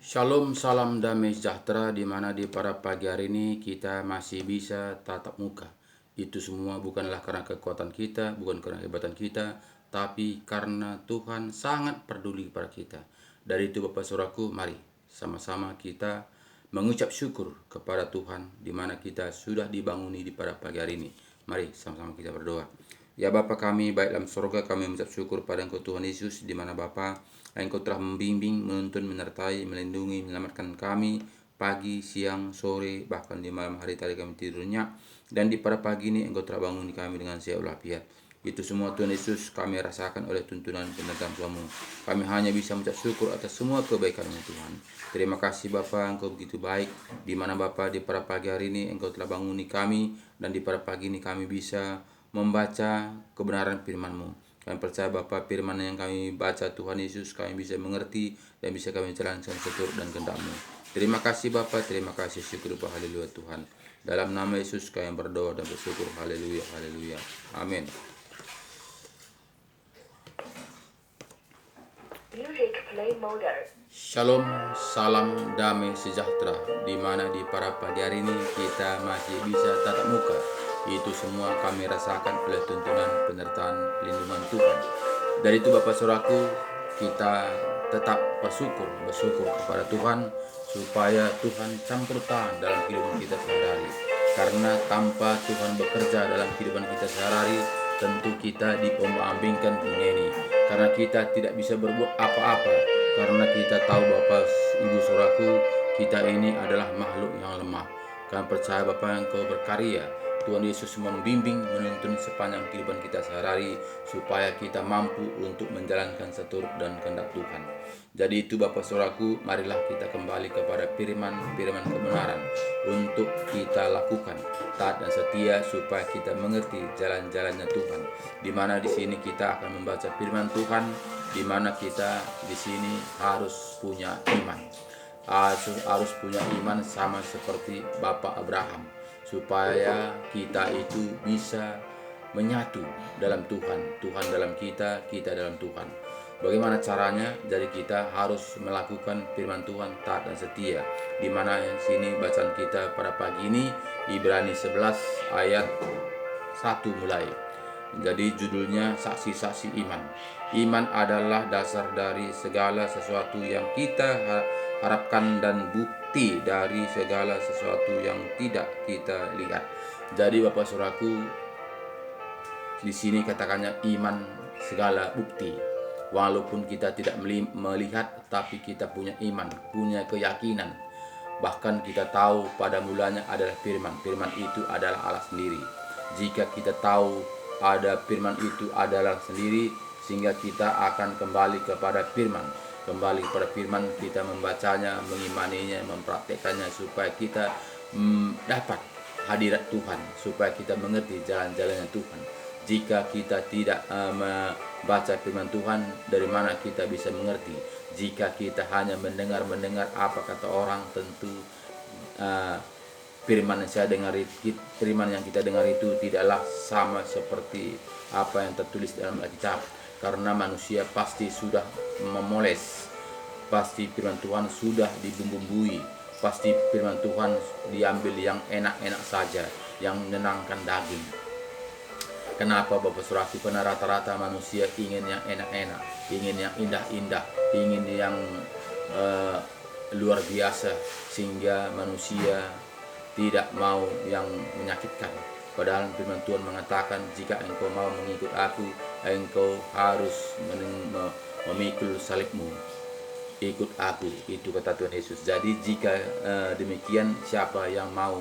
Shalom, salam damai sejahtera di mana di pada pagi hari ini kita masih bisa tatap muka. Itu semua bukanlah karena kekuatan kita, bukan karena kehebatan kita, tapi karena Tuhan sangat peduli pada kita. Dari itu Bapak Saudaraku, mari sama-sama kita mengucap syukur kepada Tuhan di mana kita sudah dibanguni di pada pagi hari ini. Mari sama-sama kita berdoa. Ya Bapa kami baik dalam surga, kami mengucap syukur pada Engkau Tuhan Yesus, di mana Bapa Engkau telah membimbing, menuntun, menyertai, melindungi, menyelamatkan kami pagi, siang, sore, bahkan di malam hari tadi kami tidurnya, dan di pada pagi ini Engkau telah bangun kami dengan sehat walafiat. Itu semua Tuhan Yesus kami rasakan oleh tuntunan penyertaan Tuhanmu. Kami hanya bisa mengucap syukur atas semua kebaikan-Mu Tuhan. Terima kasih Bapa, Engkau begitu baik. Di mana Bapa di pada pagi hari ini Engkau telah banguni kami, dan di pada pagi ini kami bisa membaca kebenaran firman-Mu. Kami percaya Bapa firman yang kami baca Tuhan Yesus kami bisa mengerti dan bisa kami jalankan seturut dan kehendak-Mu. Terima kasih Bapa, terima kasih, syukur Bapa, haleluya Tuhan. Dalam nama Yesus kami berdoa dan bersyukur, haleluya, haleluya. Amin. Shalom, salam damai sejahtera di mana di para pagi hari ini kita masih bisa tatap muka. Itu semua kami rasakan oleh tuntunan penyertaan pelindungan Tuhan. Dari itu Bapak Saudaraku, kita tetap bersyukur kepada Tuhan supaya Tuhan campur tangan dalam kehidupan kita sehari-hari. Karena tanpa Tuhan bekerja dalam kehidupan kita sehari-hari, tentu kita diombang-ambingkan dunia ini. Karena kita tidak bisa berbuat apa-apa. Karena kita tahu Bapak Ibu Saudaraku, kita ini adalah makhluk yang lemah. Kami percaya Bapak Engkau berkarya. Tuhan Yesus membimbing, menuntun sepanjang kehidupan kita sehari-hari supaya kita mampu untuk menjalankan seturut dan kehendak Tuhan. Jadi itu Bapak Saudaraku, marilah kita kembali kepada firman kebenaran untuk kita lakukan taat dan setia supaya kita mengerti jalan-jalannya Tuhan. Di mana di sini kita akan membaca firman Tuhan, di mana kita di sini harus punya iman. Harus punya iman sama seperti Bapak Abraham, supaya kita itu bisa menyatu dalam Tuhan, Tuhan dalam kita, kita dalam Tuhan. Bagaimana caranya? Jadi kita harus melakukan firman Tuhan taat dan setia. Di mana sini bacaan kita pada pagi ini Ibrani 11 ayat 1 mulai. Jadi judulnya saksi-saksi iman. Iman adalah dasar dari segala sesuatu yang kita harapkan dan bukti dari segala sesuatu yang tidak kita lihat. Jadi Bapak Saudaraku, di sini katakannya iman segala bukti. Walaupun kita tidak melihat, tapi kita punya iman, punya keyakinan. Bahkan kita tahu pada mulanya adalah firman. Firman itu adalah Allah sendiri. Jika kita tahu ada firman itu adalah sendiri, sehingga kita akan kembali kepada firman. Kembali kepada firman, kita membacanya, mengimaninya, mempraktekannya supaya kita dapat hadirat Tuhan, supaya kita mengerti jalan-jalannya Tuhan. Jika kita tidak membaca firman Tuhan, dari mana kita bisa mengerti? Jika kita hanya mendengar apa kata orang, tentu firman yang kita dengar itu tidaklah sama seperti apa yang tertulis dalam Alkitab. Karena manusia pasti sudah memoles, pasti firman Tuhan sudah dibumbui, pasti firman Tuhan diambil yang enak-enak saja, yang menenangkan daging. Kenapa Bapak Saudaraku? Karena rata-rata manusia ingin yang enak-enak, ingin yang indah-indah, ingin yang luar biasa, sehingga manusia tidak mau yang menyakitkan. Padahal firman Tuhan mengatakan, jika engkau mau mengikut aku, engkau harus memikul salibmu. Ikut aku, itu kata Tuhan Yesus. Jadi jika demikian, siapa yang mau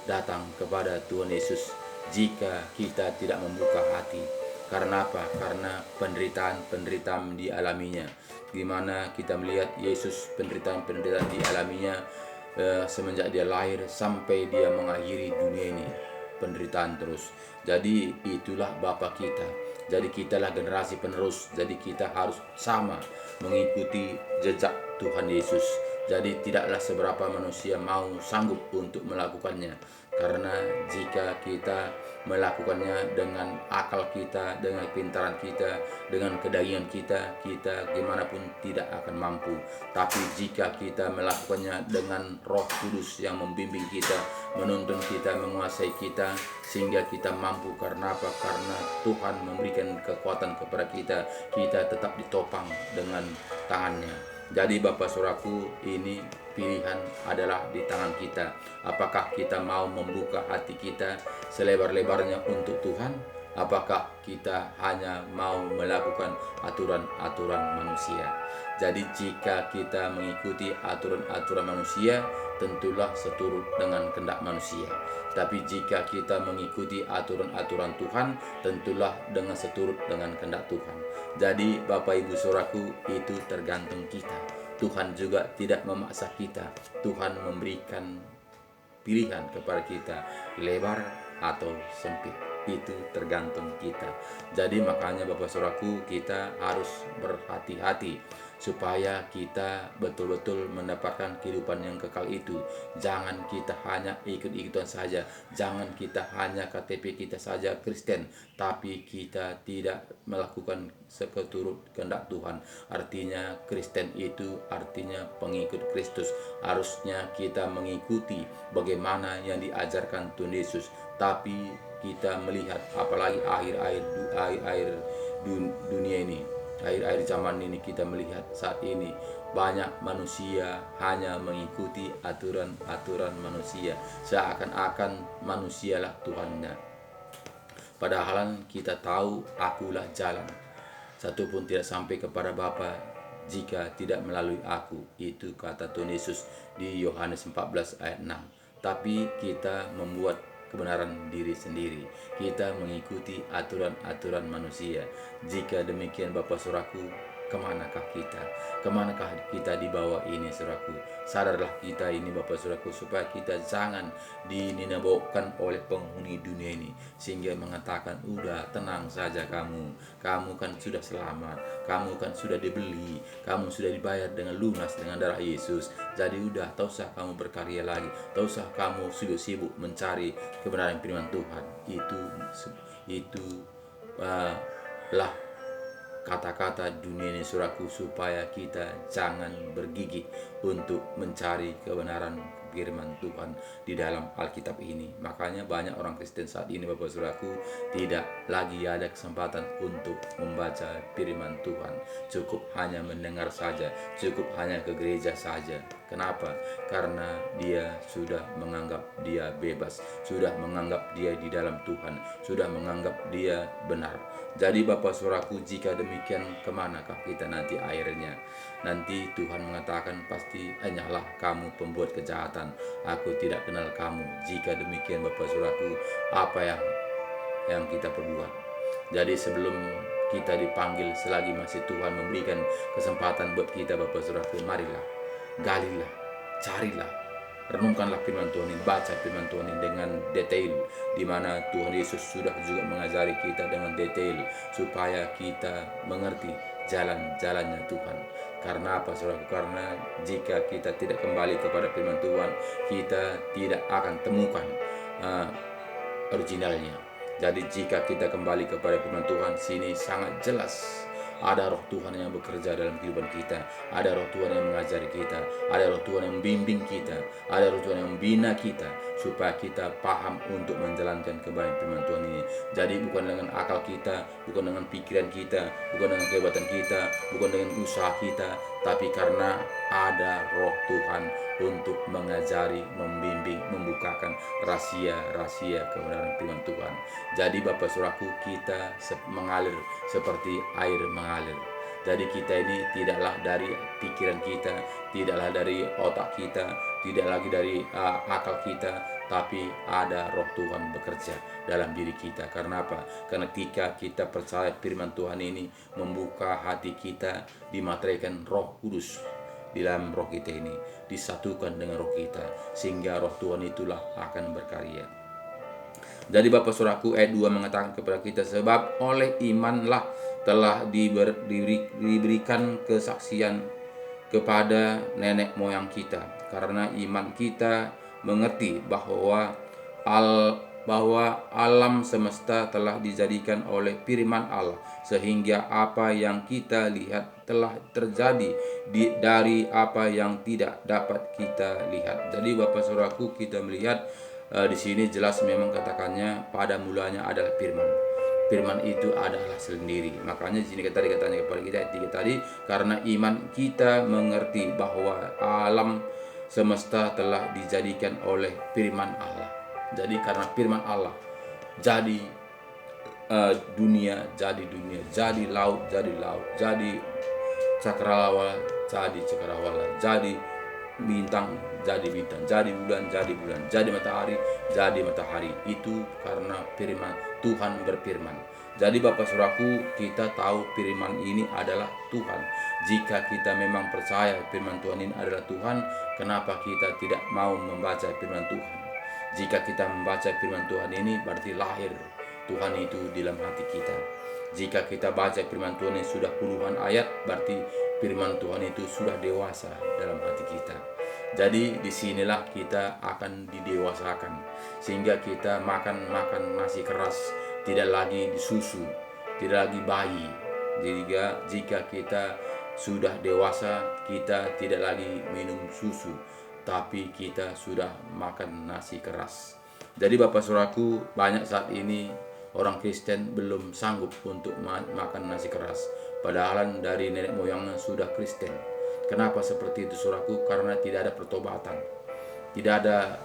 datang kepada Tuhan Yesus jika kita tidak membuka hati? Karena apa? Karena penderitaan dialaminya. Di mana kita melihat Yesus penderitaan dialaminya semenjak dia lahir sampai dia mengakhiri dunia ini, penderitaan terus. Jadi itulah Bapa kita. Jadi kitalah generasi penerus. Jadi kita harus sama mengikuti jejak Tuhan Yesus. Jadi tidaklah seberapa manusia mau sanggup untuk melakukannya. Karena jika kita melakukannya dengan akal kita, dengan pintaran kita, dengan kedagingan kita, kita gimana pun tidak akan mampu. Tapi jika kita melakukannya dengan Roh Kudus yang membimbing kita, menuntun kita, menguasai kita, sehingga kita mampu. Karena apa? Karena Tuhan memberikan kekuatan kepada kita, kita tetap ditopang dengan tangannya. Jadi Bapak Saudaraku, ini pilihan adalah di tangan kita. Apakah kita mau membuka hati kita selebar-lebarnya untuk Tuhan? Apakah kita hanya mau melakukan aturan-aturan manusia? Jadi jika kita mengikuti aturan-aturan manusia, tentulah seturut dengan kehendak manusia. Tapi jika kita mengikuti aturan-aturan Tuhan, tentulah dengan seturut dengan kehendak Tuhan. Jadi Bapak Ibu Saudaraku, itu tergantung kita. Tuhan juga tidak memaksa kita. Tuhan memberikan pilihan kepada kita, lebar atau sempit. Itu tergantung kita. Jadi makanya Bapak Saudaraku, kita harus berhati-hati supaya kita betul-betul mendapatkan kehidupan yang kekal itu. Jangan kita hanya ikut-ikutan saja, jangan kita hanya KTP kita saja Kristen, tapi kita tidak melakukan seketurut kehendak Tuhan. Artinya Kristen itu artinya pengikut Kristus. Harusnya kita mengikuti bagaimana yang diajarkan Tuhan Yesus. Tapi kita melihat apalagi akhir dunia ini, akhir zaman ini, kita melihat saat ini banyak manusia hanya mengikuti aturan-aturan manusia, seakan-akan manusialah Tuhannya. Padahal kita tahu, akulah jalan, satu pun tidak sampai kepada Bapa jika tidak melalui aku. Itu kata Tuhan Yesus di Yohanes 14 ayat 6. Tapi kita membuat kebenaran diri sendiri. Kita mengikuti aturan-aturan manusia. Jika demikian Bapak Saudaraku, kemanakah kita? Kemanakah kita dibawa ini Saudaraku? Sadarlah kita ini Bapak Saudaraku, supaya kita jangan dininabaukan oleh penghuni dunia ini, sehingga mengatakan, udah tenang saja kamu kan sudah selamat, kamu kan sudah dibeli, kamu sudah dibayar dengan lunas dengan darah Yesus. Jadi udah, tak usah kamu berkarya lagi, tak usah kamu sibuk mencari kebenaran firman Tuhan. Itu lah kata-kata dunia ini Saudaraku, supaya kita jangan bergigih untuk mencari kebenaran firman Tuhan di dalam Alkitab ini. Makanya banyak orang Kristen saat ini Bapak Saudaraku tidak lagi ada kesempatan untuk membaca firman Tuhan. Cukup hanya mendengar saja, cukup hanya ke gereja saja. Kenapa? Karena dia sudah menganggap dia bebas, sudah menganggap dia di dalam Tuhan, sudah menganggap dia benar. Jadi Bapak Saudaraku, jika demikian, kemanakah kita nanti akhirnya? Nanti Tuhan mengatakan, pasti hanyalah kamu pembuat kejahatan, aku tidak kenal kamu. Jika demikian Bapak Saudaraku, apa yang kita perbuat? Jadi sebelum kita dipanggil, selagi masih Tuhan memberikan kesempatan buat kita Bapak Saudaraku, marilah, galilah, carilah, renungkanlah firman Tuhan ini, baca firman Tuhan ini dengan detail, di mana Tuhan Yesus sudah juga mengajari kita dengan detail, supaya kita mengerti jalan-jalannya Tuhan. Karena apa Saudara? Karena jika kita tidak kembali kepada firman Tuhan, kita tidak akan temukan originalnya. Jadi jika kita kembali kepada firman Tuhan, sini sangat jelas ada Roh Tuhan yang bekerja dalam kehidupan kita, ada Roh Tuhan yang mengajari kita, ada Roh Tuhan yang membimbing kita, ada Roh Tuhan yang membina kita, supaya kita paham untuk menjalankan kebaikan firman Tuhan ini. Jadi bukan dengan akal kita, bukan dengan pikiran kita, bukan dengan kehebatan kita, bukan dengan usaha kita, tapi karena ada Roh Tuhan untuk mengajari, membimbing, membukakan rahasia-rahasia kebenaran firman Tuhan. Jadi Bapak Saudaraku, kita mengalir seperti air mengalir. Jadi kita ini tidaklah dari pikiran kita, tidaklah dari otak kita, tidak lagi dari akal kita, tapi ada Roh Tuhan bekerja dalam diri kita. Karena apa? Karena ketika kita percaya firman Tuhan ini, membuka hati kita, dimateraikan Roh Kudus di dalam roh kita ini, disatukan dengan roh kita, sehingga Roh Tuhan itulah akan berkarya. Jadi Bapak Saudaraku, ayat 2 mengatakan kepada kita, sebab oleh imanlah telah diberikan kesaksian kepada nenek moyang kita, karena iman kita mengerti bahwa alam semesta telah dijadikan oleh firman Allah, sehingga apa yang kita lihat telah terjadi dari apa yang tidak dapat kita lihat. Jadi Bapak Saudaraku, kita melihat di sini jelas memang katakannya pada mulanya adalah firman. Firman itu adalah sendiri. Makanya di sini tadi katanya kepada kita ayat 3 tadi, karena iman kita mengerti bahwa alam semesta telah dijadikan oleh firman Allah. Jadi karena firman Allah jadi dunia, jadi laut, jadi laut, jadi cakrawala, jadi cakrawala, jadi bintang, jadi bintang, jadi bulan, jadi matahari, jadi matahari. Itu karena firman Tuhan berfirman. Jadi Bapak Saudaraku, kita tahu firman ini adalah Tuhan. Jika kita memang percaya firman Tuhan ini adalah Tuhan, kenapa kita tidak mau membaca firman Tuhan? Jika kita membaca firman Tuhan ini, berarti lahir Tuhan itu di dalam hati kita. Jika kita baca firman Tuhan ini sudah puluhan ayat, berarti firman Tuhan itu sudah dewasa dalam hati kita. Jadi disinilah kita akan didewasakan, sehingga kita makan nasi keras, tidak lagi susu, tidak lagi bayi. Jika kita sudah dewasa, kita tidak lagi minum susu, tapi kita sudah makan nasi keras. Jadi Bapak Saudaraku, banyak saat ini orang Kristen belum sanggup untuk makan nasi keras, padahal dari nenek moyangnya sudah Kristen. Kenapa seperti itu Saudaraku? Karena tidak ada pertobatan, tidak ada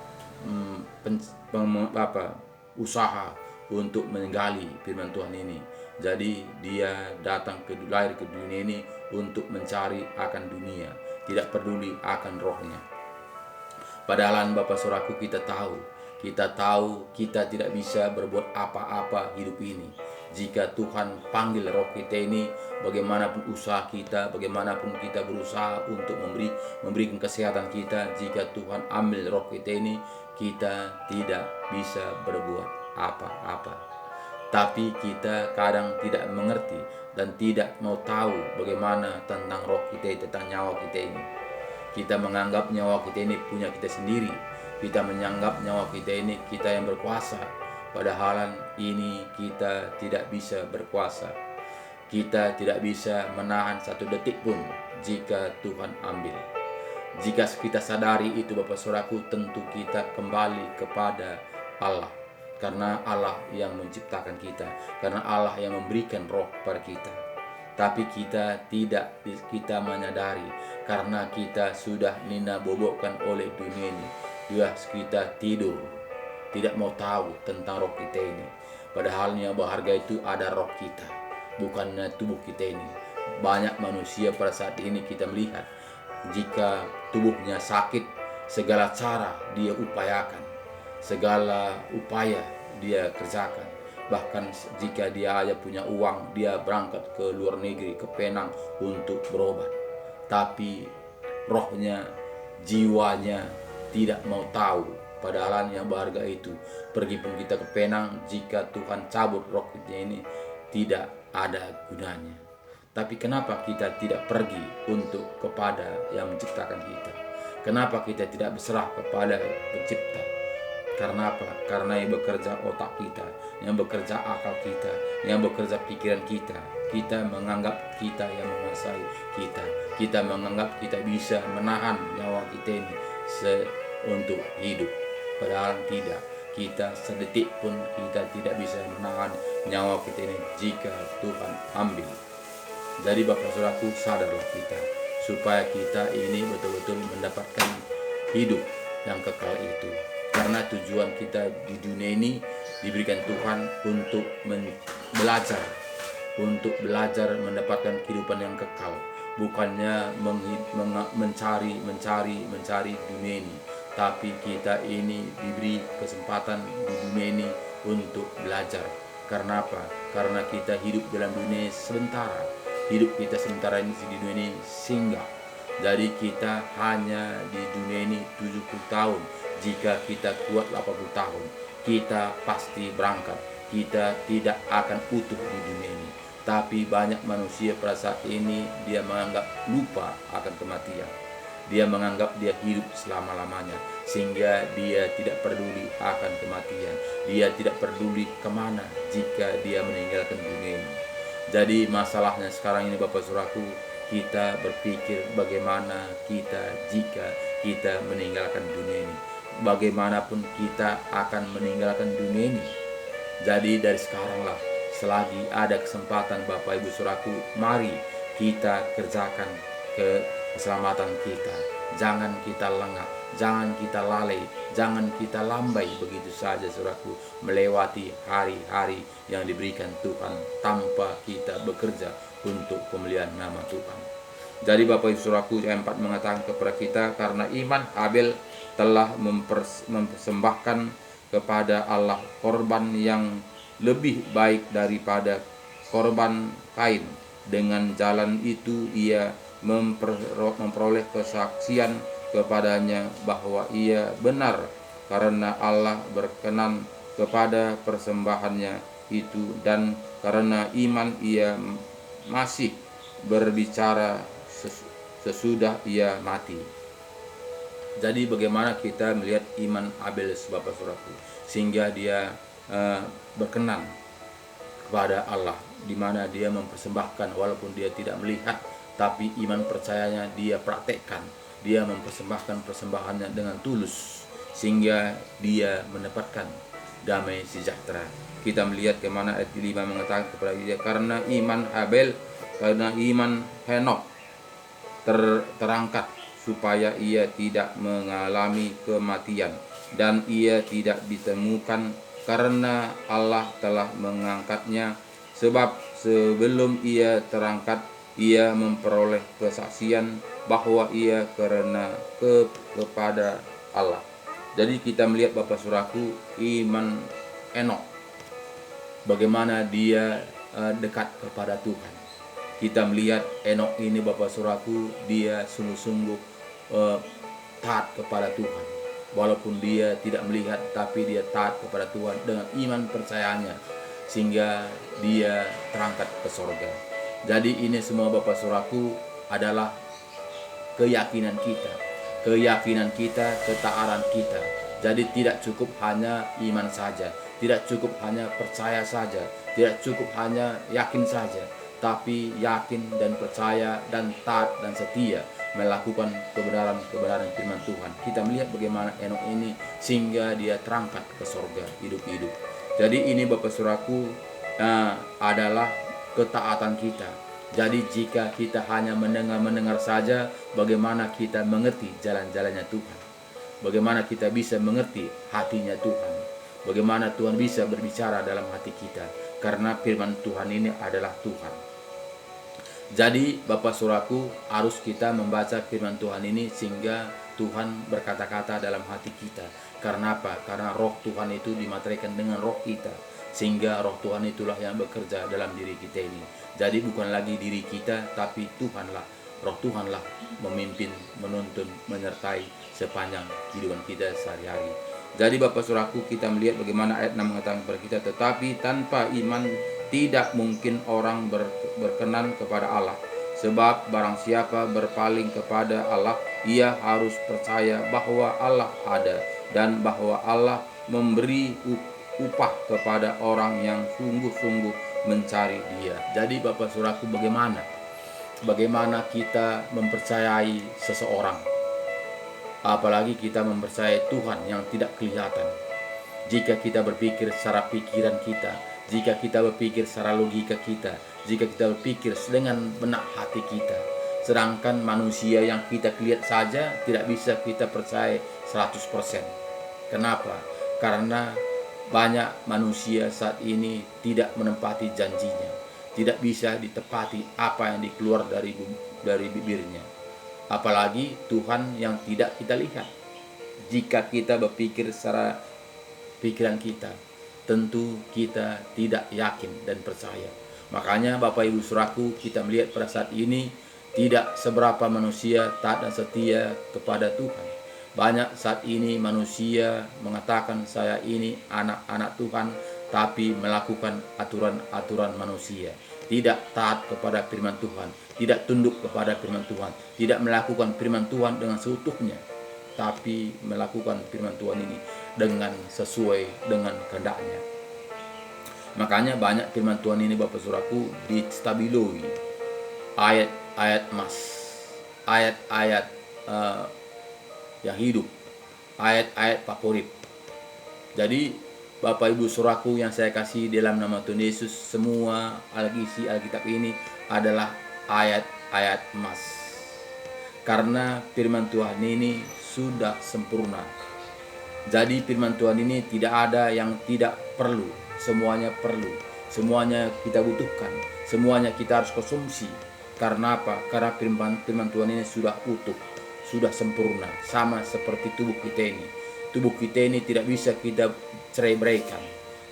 usaha untuk menggali firman Tuhan ini. Jadi dia datang lahir ke dunia ini untuk mencari akan dunia, tidak peduli akan rohnya. Padahal Bapak Saudaraku, kita tahu kita tidak bisa berbuat apa-apa hidup ini. Jika Tuhan panggil roh kita ini, bagaimanapun usaha kita, bagaimanapun kita berusaha untuk memberikan kesehatan kita, jika Tuhan ambil roh kita ini, kita tidak bisa berbuat apa-apa. Tapi kita kadang tidak mengerti dan tidak mau tahu bagaimana tentang roh kita, tentang nyawa kita ini. Kita menganggap nyawa kita ini punya kita sendiri. Kita menganggap nyawa kita ini kita yang berkuasa. Padahal ini kita tidak bisa berkuasa. Kita tidak bisa menahan satu detik pun jika Tuhan ambil. Jika kita sadari itu Bapak Saudaraku, tentu kita kembali kepada Allah. Karena Allah yang menciptakan kita, karena Allah yang memberikan roh kepada kita. Tapi kita menyadari karena kita sudah nina bobokkan oleh dunia ini. Kita tidur, tidak mau tahu tentang roh kita ini. Padahal yang berharga itu ada roh kita, bukannya tubuh kita ini. Banyak manusia pada saat ini kita melihat, jika tubuhnya sakit, segala cara dia upayakan, segala upaya dia kerjakan. Bahkan jika dia aja punya uang, dia berangkat ke luar negeri, ke Penang untuk berobat. Tapi rohnya, jiwanya tidak mau tahu. Padahal yang berharga itu, pergi pun kita ke Penang, jika Tuhan cabut roh kita ini, tidak ada gunanya. Tapi kenapa kita tidak pergi untuk kepada yang menciptakan kita? Kenapa kita tidak berserah kepada pencipta? Karena apa? Karena yang bekerja otak kita, yang bekerja akal kita, yang bekerja pikiran kita. Kita menganggap kita yang menguasai kita. Kita menganggap kita bisa menahan nyawa kita ini untuk hidup. Padahal tidak. Kita sedetik pun kita tidak bisa menahan nyawa kita ini jika Tuhan ambil. Jadi Bapak Saudaraku, sadarlah kita, supaya kita ini betul-betul mendapatkan hidup yang kekal itu. Karena tujuan kita di dunia ini diberikan Tuhan untuk belajar mendapatkan kehidupan yang kekal, bukannya mencari dunia ini. Tapi kita ini diberi kesempatan di dunia ini untuk belajar. Karena apa? Karena kita hidup dalam dunia sementara. Hidup kita sementara ini di dunia ini singgah. Jadi kita hanya di dunia ini 70 tahun. Jika kita kuat 80 tahun, kita pasti berangkat. Kita tidak akan utuh di dunia ini. Tapi banyak manusia pada saat ini dia menganggap lupa akan kematian. Dia menganggap dia hidup selama-lamanya, sehingga dia tidak peduli akan kematian. Dia tidak peduli kemana jika dia meninggalkan dunia ini. Jadi masalahnya sekarang ini Bapak Saudaraku, kita berpikir bagaimana kita jika kita meninggalkan dunia ini. Bagaimanapun kita akan meninggalkan dunia ini. Jadi dari sekaranglah, selagi ada kesempatan Bapak Ibu Saudaraku, mari kita kerjakan keselamatan kita. Jangan kita lengah, jangan kita lalai, jangan kita lambai begitu saja Saudaraku, melewati hari-hari yang diberikan Tuhan tanpa kita bekerja untuk pemulihan nama Tuhan. Jadi Bapak Ibu Saudaraku, ayat 4 mengatakan kepada kita, karena iman Habel telah mempersembahkan kepada Allah korban yang lebih baik daripada korban Kain. Dengan jalan itu ia memperoleh kesaksian kepadanya bahwa ia benar, karena Allah berkenan kepada persembahannya itu, dan karena iman ia masih berbicara sesudah ia mati. Jadi bagaimana kita melihat iman Habel Bapak Saudaraku, sehingga dia berkenan kepada Allah, di mana dia mempersembahkan walaupun dia tidak melihat, tapi iman percayanya dia praktekkan. Dia mempersembahkan persembahannya dengan tulus, sehingga dia mendapatkan damai sejahtera. Kita melihat kemana ayat 5 mengatakan kepada dia, karena iman Habel, karena iman Henok terangkat supaya ia tidak mengalami kematian, dan ia tidak ditemukan karena Allah telah mengangkatnya. Sebab sebelum ia terangkat, ia memperoleh kesaksian bahwa ia karena kepada Allah. Jadi kita melihat Bapak Saudaraku, iman Henok, bagaimana dia dekat kepada Tuhan. Kita melihat Henok ini Bapak Saudaraku, dia sungguh-sungguh taat kepada Tuhan. Walaupun dia tidak melihat, tapi dia taat kepada Tuhan dengan iman percayanya, sehingga dia terangkat ke sorga. Jadi ini semua Bapak Saudaraku adalah keyakinan kita, ketaatan kita. Jadi tidak cukup hanya iman saja, tidak cukup hanya percaya saja, tidak cukup hanya yakin saja, tapi yakin dan percaya dan taat dan setia melakukan kebenaran firman Tuhan. Kita melihat bagaimana Henok ini sehingga dia terangkat ke sorga hidup-hidup. Jadi ini Bapak Saudaraku adalah ketaatan kita. Jadi jika kita hanya mendengar saja, bagaimana kita mengerti jalan-jalannya Tuhan? Bagaimana kita bisa mengerti hatinya Tuhan? Bagaimana Tuhan bisa berbicara dalam hati kita? Karena firman Tuhan ini adalah Tuhan. Jadi Bapak Saudaraku, harus kita membaca firman Tuhan ini sehingga Tuhan berkata-kata dalam hati kita. Karena apa? Karena roh Tuhan itu dimateraikan dengan roh kita, sehingga roh Tuhan itulah yang bekerja dalam diri kita ini. Jadi bukan lagi diri kita, tapi Tuhanlah, roh Tuhanlah memimpin, menuntun, menyertai sepanjang kehidupan kita sehari-hari. Jadi Bapak Saudaraku, kita melihat bagaimana ayat 6 mengatakan kepada kita, tetapi tanpa iman tidak mungkin orang berkenan kepada Allah. Sebab barang siapa berpaling kepada Allah, ia harus percaya bahwa Allah ada, dan bahwa Allah memberi upah kepada orang yang sungguh-sungguh mencari Dia. Jadi Bapak Saudaraku, bagaimana kita mempercayai seseorang, apalagi kita mempercayai Tuhan yang tidak kelihatan. Jika kita berpikir secara pikiran kita, jika kita berpikir secara logika kita, jika kita berpikir dengan benak hati kita, sedangkan manusia yang kita lihat saja tidak bisa kita percaya 100%. Kenapa? Karena banyak manusia saat ini tidak menepati janjinya, tidak bisa ditepati apa yang dikeluar dari bibirnya. Apalagi Tuhan yang tidak kita lihat. Jika kita berpikir secara pikiran kita, tentu kita tidak yakin dan percaya. Makanya Bapak Ibu Saudaraku, kita melihat pada saat ini tidak seberapa manusia taat dan setia kepada Tuhan. Banyak saat ini manusia mengatakan saya ini anak-anak Tuhan, tapi melakukan aturan-aturan manusia. tidak taat kepada firman Tuhan, tidak tunduk kepada firman Tuhan, tidak melakukan firman Tuhan dengan seutuhnya, tapi melakukan firman Tuhan ini dengan sesuai dengan kehendaknya. Makanya banyak firman Tuhan ini Bapak Saudaraku distabiloi ayat-ayat emas, ayat-ayat yang hidup, ayat-ayat favorit. Jadi Bapak Ibu Saudaraku yang saya kasih dalam nama Tuhan Yesus, semua isi Alkitab ini adalah ayat-ayat emas. Karena firman Tuhan ini sudah sempurna. Jadi firman Tuhan ini tidak ada yang tidak perlu, semuanya perlu. Semuanya kita butuhkan, semuanya kita harus konsumsi. Karena apa? Karena firman Tuhan ini sudah utuh, sudah sempurna, sama seperti tubuh kita ini. Tubuh kita ini tidak bisa kita cerai-beraikan.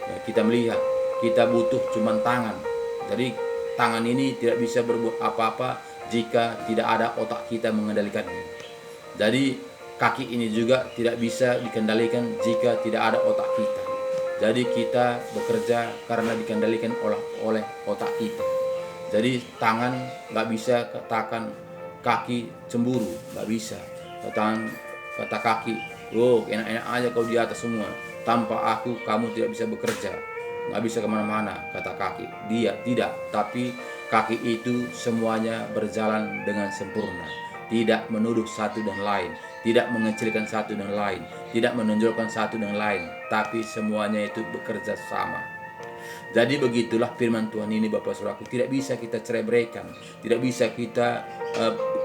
Ya, kita melihat, kita butuh cuma tangan. Jadi tangan ini tidak bisa berbuat apa-apa jika tidak ada otak kita mengendalikannya. Jadi kaki ini juga tidak bisa dikendalikan jika tidak ada otak kita. Jadi kita bekerja karena dikendalikan oleh otak kita. Jadi tangan nggak bisa katakan kaki cemburu, nggak bisa. Kata kaki, oh enak-enak aja kau di atas semua. Tanpa aku kamu tidak bisa bekerja, nggak bisa kemana-mana, kata kaki. Dia tidak, tapi kaki itu semuanya berjalan dengan sempurna, tidak menuduh satu dan lain, tidak mengecilkan satu dan lain, tidak menonjolkan satu dan lain, tapi semuanya itu bekerja sama. Jadi begitulah firman Tuhan ini Bapak Saudaraku, tidak bisa kita cerai-beraikan, tidak bisa kita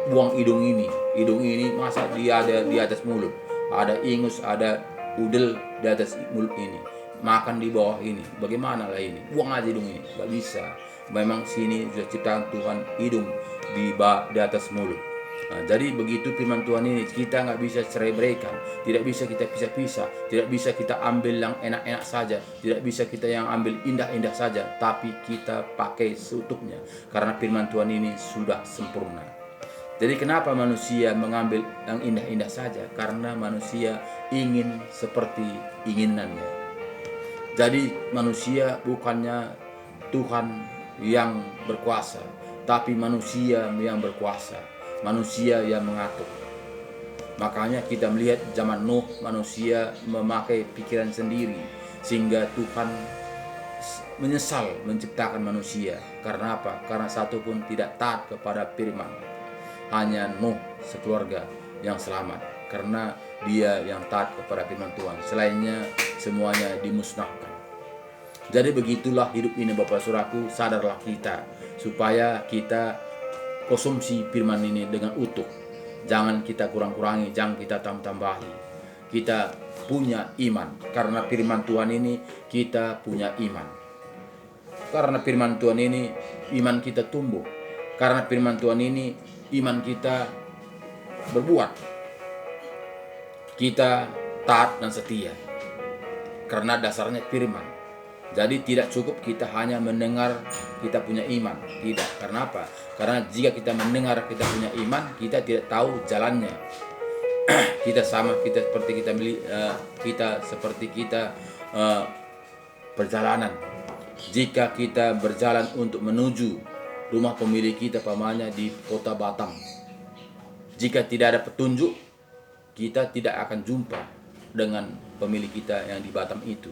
buang hidung ini masa dia ada di atas mulut, ada ingus, ada udel di atas mulut ini, makan di bawah ini, bagaimana lah ini, buang aja hidung ini, nggak bisa. Memang sini sudah ciptaan Tuhan hidung di atas mulut. Nah, jadi begitu firman Tuhan ini kita nggak bisa cerai-beraikan, tidak bisa kita pisah-pisah, tidak bisa kita ambil yang enak-enak saja, tidak bisa kita yang ambil indah-indah saja, tapi kita pakai seutuhnya karena firman Tuhan ini sudah sempurna. Jadi kenapa manusia mengambil yang indah-indah saja? Karena manusia ingin seperti inginannya. Jadi manusia bukannya Tuhan yang berkuasa, tapi manusia yang berkuasa, manusia yang mengatur. Makanya kita melihat zaman Nuh, manusia memakai pikiran sendiri, sehingga Tuhan menyesal menciptakan manusia. Karena apa? Karena satu pun tidak taat kepada firman. Hanya Nuh sekeluarga yang selamat, karena dia yang taat kepada firman Tuhan. Selainnya semuanya dimusnahkan. Jadi begitulah hidup ini Bapak Saudaraku, sadarlah kita supaya kita konsumsi firman ini dengan utuh. Jangan kita kurang-kurangi, jangan kita tambah-tambahi. Kita punya iman, karena firman Tuhan ini kita punya iman. Karena firman Tuhan ini iman kita tumbuh. Karena firman Tuhan ini iman kita berbuat. Kita taat dan setia. Karena dasarnya firman. Jadi tidak cukup kita hanya mendengar kita punya iman, tidak. Karena apa? Karena jika kita mendengar kita punya iman, kita tidak tahu jalannya. kita seperti kita perjalanan. Jika kita berjalan untuk menuju rumah pemilik kita pamannya di kota Batam, jika tidak ada petunjuk, kita tidak akan jumpa dengan pemilik kita yang di Batam itu.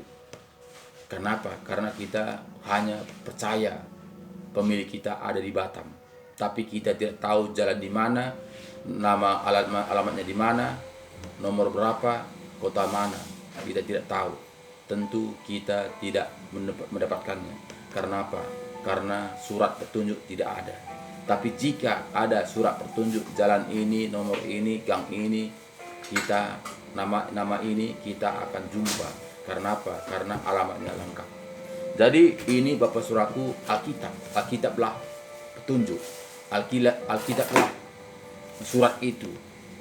Kenapa? Karena kita hanya percaya pemilik kita ada di Batam, tapi kita tidak tahu jalan di mana, nama alamatnya di mana, nomor berapa, kota mana, kita tidak tahu. Tentu kita tidak mendapatkannya. Karena apa? Karena surat petunjuk tidak ada. Tapi jika ada surat petunjuk jalan ini, nomor ini, gang ini, kita nama ini kita akan jumpa. Karena apa? Karena alamatnya lengkap. Jadi ini Bapak Saudaraku, Alkitablah petunjuk. Alkitablah surat itu,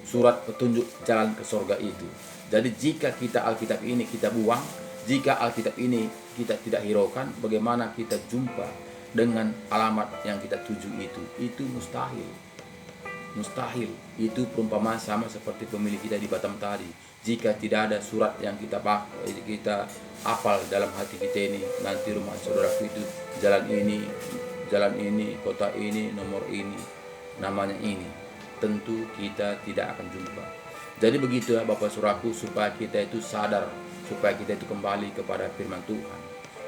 surat petunjuk jalan ke surga itu. Jadi jika kita Alkitab ini kita buang, jika Alkitab ini kita tidak hiraukan, bagaimana kita jumpa dengan alamat yang kita tuju itu? Itu mustahil. Mustahil. Itu perumpamaan sama seperti pemilik kita di Batam tadi. Jika tidak ada surat yang kita hafal dalam hati kita ini, nanti rumah saudaraku itu jalan ini jalan ini, kota ini, nomor ini, namanya ini, tentu kita tidak akan jumpa. Jadi begitu ya Bapak Saudaraku, supaya kita itu sadar, supaya kita itu kembali kepada firman Tuhan.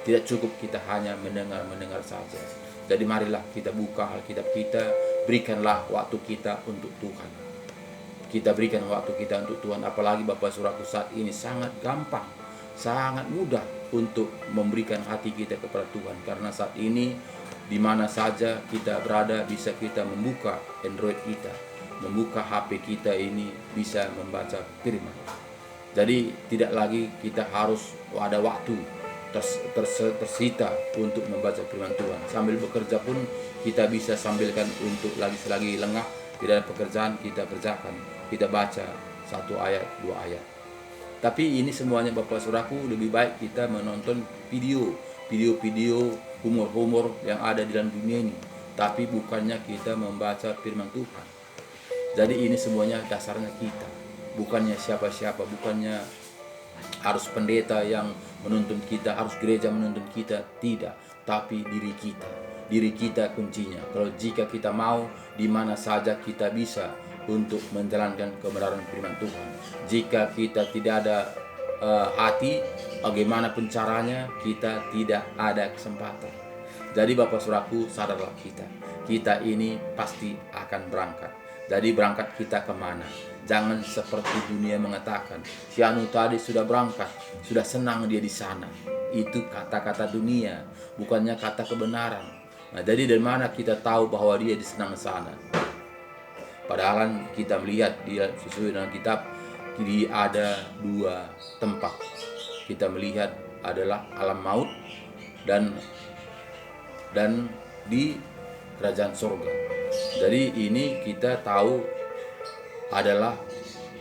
Tidak cukup kita hanya mendengar saja. Jadi marilah kita buka Alkitab kita, berikanlah waktu kita untuk Tuhan. Kita berikan waktu kita untuk Tuhan. Apalagi Bapak Saudaraku, saat ini sangat gampang, sangat mudah untuk memberikan hati kita kepada Tuhan. Karena saat ini di mana saja kita berada, bisa kita membuka Android kita, membuka HP kita ini, bisa membaca firman. Jadi tidak lagi kita harus ada waktu tersita untuk membaca firman Tuhan. Sambil bekerja pun kita bisa sambilkan untuk selagi lengah, tidak ada pekerjaan, kita kerjakan, kita baca 1 ayat 2 ayat. Tapi ini semuanya Bapak Saudaraku, lebih baik kita menonton video humor yang ada di dalam dunia ini, tapi bukannya kita membaca firman Tuhan. Jadi ini semuanya dasarnya kita, bukannya siapa-siapa, bukannya harus pendeta yang menuntun kita, harus gereja menuntun kita, tidak, tapi diri kita kuncinya. Kalau jika kita mau, di mana saja kita bisa untuk menjalankan kebenaran firman Tuhan. Jika kita tidak ada hati, bagaimanapun caranya, kita tidak ada kesempatan. Jadi Bapak Saudaraku, sadarlah kita ini pasti akan berangkat. Jadi berangkat kita kemana? Jangan seperti dunia mengatakan, si anu tadi sudah berangkat, sudah senang dia di sana. Itu kata-kata dunia, bukannya kata kebenaran. Nah, jadi dari mana kita tahu bahwa dia disenang di sana? Padahal kita melihat dia sesuai dengan kitab, ada 2 tempat. Kita melihat adalah alam maut dan di kerajaan surga. Jadi ini kita tahu adalah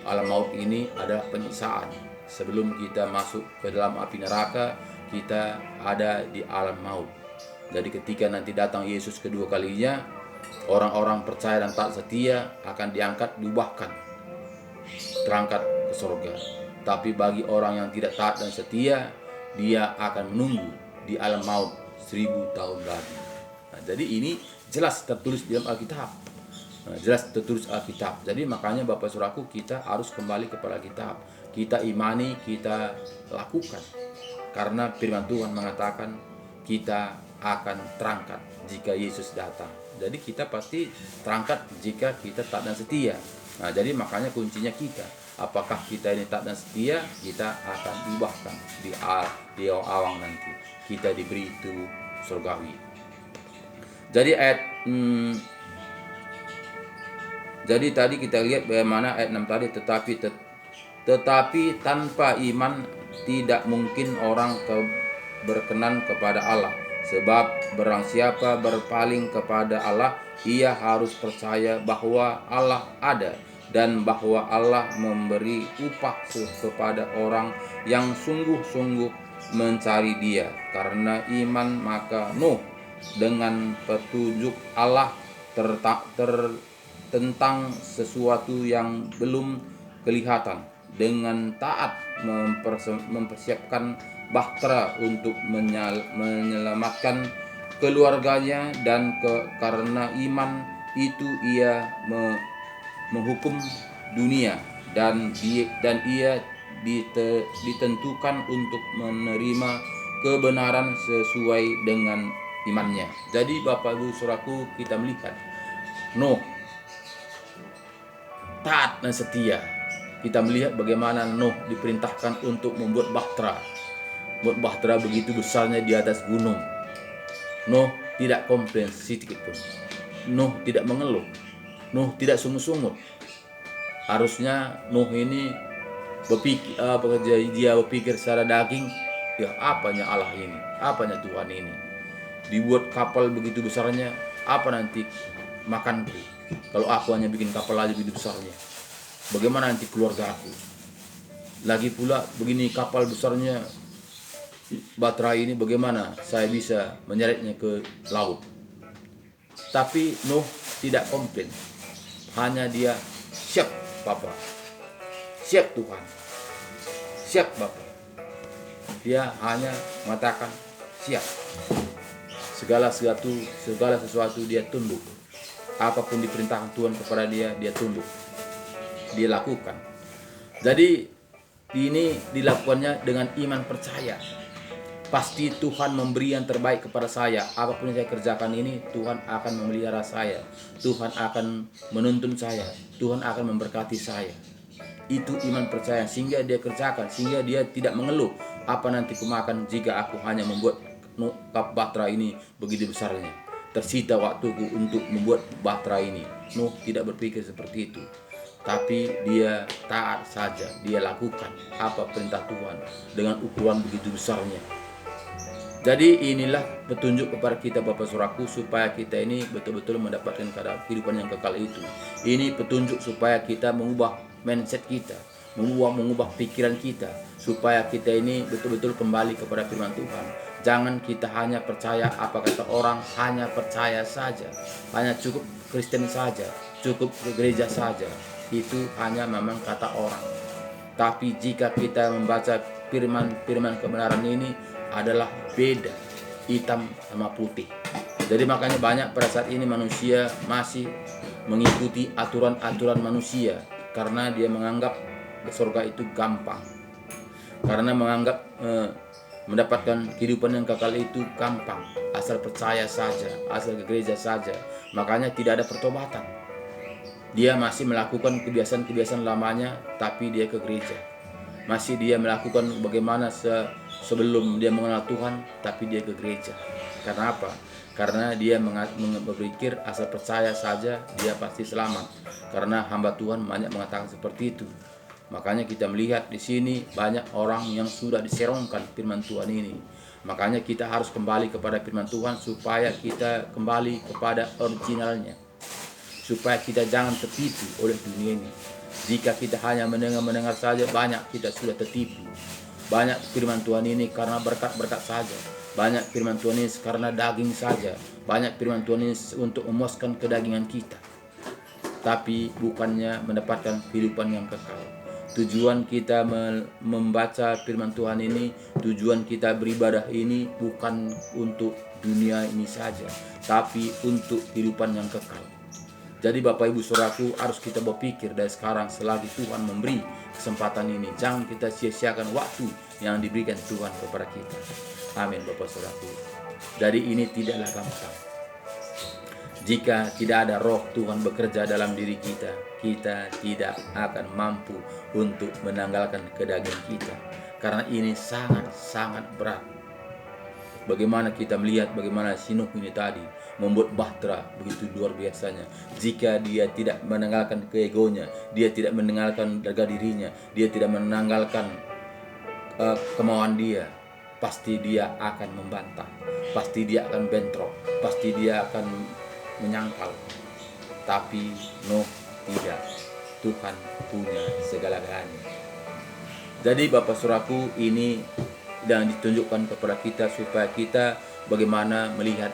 alam maut ini adalah penyiksaan. Sebelum kita masuk ke dalam api neraka, kita ada di alam maut. Jadi ketika nanti datang Yesus kedua kalinya, orang-orang percaya dan taat setia akan diangkat, diubahkan, terangkat ke surga. Tapi bagi orang yang tidak taat dan setia, dia akan menunggu di alam maut 1000 tahun lagi. Nah, jadi ini jelas tertulis di dalam Alkitab. Jelas tertulis Alkitab. Jadi makanya Bapak Saudaraku, kita harus kembali kepada Alkitab. Kita imani, kita lakukan. Karena firman Tuhan mengatakan kita akan terangkat jika Yesus datang. Jadi kita pasti terangkat jika kita taat dan setia. Nah, jadi makanya kuncinya kita. Apakah kita ini taat dan setia, kita akan diubahkan di awang nanti. Kita diberi itu surgawi. Jadi Jadi tadi kita lihat bagaimana ayat 6 tadi, tetapi tanpa iman tidak mungkin orang berkenan kepada Allah. Sebab barang siapa berpaling kepada Allah, ia harus percaya bahwa Allah ada dan bahwa Allah memberi upah kepada orang yang sungguh-sungguh mencari Dia. Karena iman maka Nuh dengan petunjuk Allah tentang sesuatu yang belum kelihatan, dengan taat mempersiapkan bahtera untuk menyelamatkan keluarganya, dan karena iman itu ia menghukum dunia, dan ia ditentukan untuk menerima kebenaran sesuai dengan imannya. Jadi Bapak Ibu Saudaraku, kita melihat Nuh taat dan setia. Kita melihat bagaimana Nuh diperintahkan untuk membuat bahtera. Buat bahtera begitu besarnya di atas gunung. Nuh tidak komplain sedikit pun. Nuh tidak mengeluh. Nuh tidak sungut-sungut. Harusnya Nuh ini berpikir secara daging, ya apanya Allah ini, apanya Tuhan ini. Dibuat kapal begitu besarnya, apa nanti makanku? Kalau aku hanya bikin kapal aja begitu besarnya, bagaimana nanti keluarga aku? Lagi pula begini kapal besarnya baterai ini, bagaimana saya bisa menyeretnya ke laut? Tapi Nuh tidak komplain, hanya dia siap Bapa, siap Tuhan, siap Bapa. Dia hanya mengatakan siap. segala sesuatu dia tunduk. Apapun diperintahkan Tuhan kepada dia, dia tunduk, dia lakukan. Jadi ini dilakukannya dengan iman percaya. Pasti Tuhan memberi yang terbaik kepada saya. Apapun yang saya kerjakan ini, Tuhan akan memelihara saya. Tuhan akan menuntun saya. Tuhan akan memberkati saya. Itu iman percaya, sehingga dia kerjakan, sehingga dia tidak mengeluh, apa nanti kumakan jika aku hanya membuat kap bahtera ini begitu besarnya, tersita waktuku untuk membuat bahtera ini. Nuh tidak berpikir seperti itu, tapi dia taat saja, dia lakukan apa perintah Tuhan dengan ukuran begitu besarnya. Jadi inilah petunjuk kepada kita Bapak Saudaraku, supaya kita ini betul-betul mendapatkan kehidupan yang kekal itu. Ini petunjuk supaya kita mengubah mindset kita, mengubah pikiran kita, supaya kita ini betul-betul kembali kepada firman Tuhan. Jangan kita hanya percaya apa kata orang, hanya percaya saja, hanya cukup Kristen saja, cukup ke gereja saja. Itu hanya memang kata orang. Tapi jika kita membaca firman kebenaran ini, adalah beda, hitam sama putih. Jadi makanya banyak pada saat ini manusia masih mengikuti aturan-aturan manusia, karena dia menganggap surga itu gampang, karena menganggap mendapatkan kehidupan yang kekal itu gampang, asal percaya saja, asal ke gereja saja. Makanya tidak ada pertobatan. Dia masih melakukan kebiasaan-kebiasaan lamanya, tapi dia ke gereja. Masih dia melakukan bagaimana sebelum dia mengenal Tuhan, tapi dia ke gereja. Karena apa? Karena dia berpikir asal percaya saja dia pasti selamat. Karena hamba Tuhan banyak mengatakan seperti itu. Makanya kita melihat di sini banyak orang yang sudah diserongkan firman Tuhan ini. Makanya kita harus kembali kepada firman Tuhan, supaya kita kembali kepada originalnya, supaya kita jangan tertipu oleh dunia ini. Jika kita hanya mendengar saja, banyak kita sudah tertipu. Banyak firman Tuhan ini karena berkat-berkat saja. Banyak firman Tuhan ini karena daging saja. Banyak firman Tuhan ini untuk memuaskan kedagingan kita, tapi bukannya mendapatkan kehidupan yang kekal. Tujuan kita membaca firman Tuhan ini, tujuan kita beribadah ini bukan untuk dunia ini saja, tapi untuk kehidupan yang kekal. Jadi Bapak Ibu Saudaraku, harus kita berpikir dari sekarang, selagi Tuhan memberi kesempatan ini, jangan kita sia-siakan waktu yang diberikan Tuhan kepada kita. Amin Bapak Saudaraku. Jadi ini tidaklah gampang. Jika tidak ada roh Tuhan bekerja dalam diri kita, kita tidak akan mampu untuk menanggalkan kedagingan kita. Karena ini sangat-sangat berat. Bagaimana kita melihat bagaimana Nuh ini tadi membuat bahtera begitu luar biasanya. Jika dia tidak menanggalkan keegonya, dia tidak menanggalkan harga dirinya, dia tidak menanggalkan kemauan dia, pasti dia akan membantah, pasti dia akan bentrok, pasti dia akan menyangkal. Tapi Nuh tidak. Tuhan punya segala-galanya. Jadi Bapak Saudaraku, ini dan ditunjukkan kepada kita supaya kita bagaimana melihat